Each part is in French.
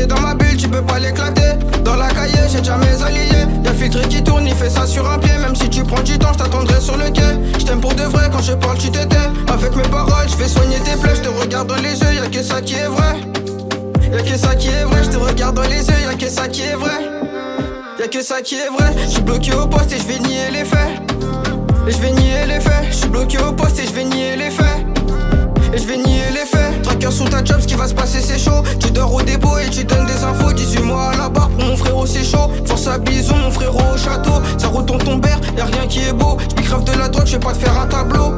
Dans ma bulle, tu peux pas l'éclater. Dans la cahier, j'ai déjà mes alliés. Y'a le filtre qui tourne, il fait ça sur un pied. Même si tu prends du temps, je t'attendrai sur le quai. Je t'aime pour de vrai, quand je parle, tu t'étais. Avec mes paroles, je vais soigner tes plaies. Je te regarde dans les yeux, y'a que ça qui est vrai. Y'a que ça qui est vrai, je te regarde dans les yeux, y'a que ça qui est vrai. Y'a que ça qui est vrai. Je suis bloqué au poste et je vais nier les faits. Et je vais nier les faits. Je suis bloqué au poste et je vais nier les faits. Et je vais nier les faits. Tracker sous ta job, ce qui va se passer c'est chaud. Tu dors au dépôt et tu donnes des infos. 18 mois à la barre pour mon frérot c'est chaud. Force à bison, mon frérot au château. Ça retourne ton père, y'a rien qui est beau. J'bicrave de la drogue, je vais pas te faire un tableau.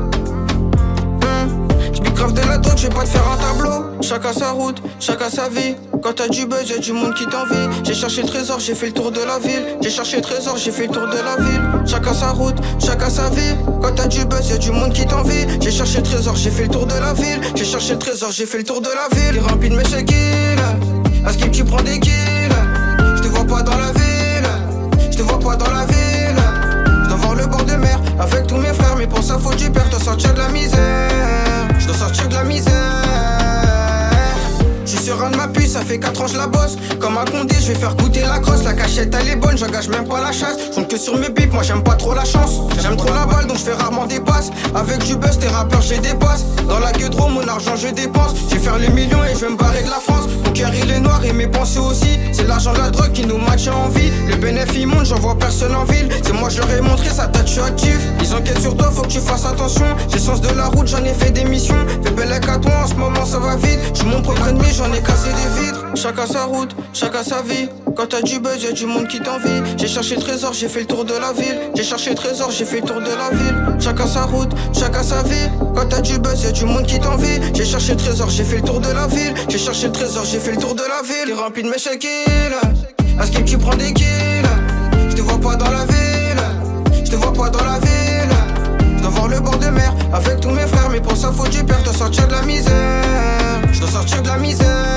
J'bicrave de la drogue, je vais pas te faire un tableau. Chacun sa route, chacun sa vie. Quand t'as du buzz, y'a du monde qui t'envie. J'ai cherché le trésor, j'ai fait le tour de la ville. J'ai cherché le trésor, j'ai fait le tour de la ville. Chacun sa route, chacun sa vie. Quand t'as du buzz, y'a du monde qui t'envie. J'ai cherché le trésor, j'ai fait le tour de la ville. J'ai cherché le trésor, j'ai fait le tour de la ville. T'es rempli de mes kills. À skip, tu prends des kills. Je te vois pas dans la ville. Je te vois pas dans la ville. Je dois voir le bord de mer avec tous mes frères. Mais pour ça, faut du père. Je dois sortir de la misère. Je dois sortir de la misère. J'suis sur un de ma puce, ça fait 4 ans je la bosse. Comme un condé, je vais faire goûter la crosse. La cachette elle est bonne, j'engage même pas la chasse. J'compte que sur mes bips, moi j'aime pas trop la chance. J'aime trop la balle donc je fais rarement des passes. Avec du buzz, tes rappeurs j'ai des passes. Dans la gueule mon argent je dépense. Je vais faire les millions et je vais me barrer de la France. Mon cœur il est noir et mes pensées aussi. C'est l'argent de la drogue qui nous match en vie. Le bénéfice il monte, j'en vois personne en ville. C'est moi je leur ai montré, ça t'a tu actif. Ils enquêtent sur toi, faut que tu fasses attention. J'ai sens de la route, j'en ai fait des missions. Fais belle à toi, en ce moment ça va vite. J'suis mon propre ennemi, j'en ai cassé des vitres. Chacun sa route, chacun sa vie. Quand t'as du buzz, y'a du monde qui t'envie. J'ai cherché le trésor, j'ai fait le tour de la ville. J'ai cherché le trésor, j'ai fait le tour de la ville. Chacun sa route, chacun sa vie. Quand t'as du buzz, y'a du monde qui t'envie. J'ai cherché le trésor, j'ai fait le tour de la ville. J'ai cherché le trésor, j'ai fait le tour de la ville. T'es rempli de mes kills. À skip, tu prends des kills. Je te vois pas dans la ville. Je te vois pas dans la ville. Je dois voir le bord de mer avec tous mes frères. Mais pour ça, faut du père. Je dois sortir de la misère. Je dois sortir de la misère.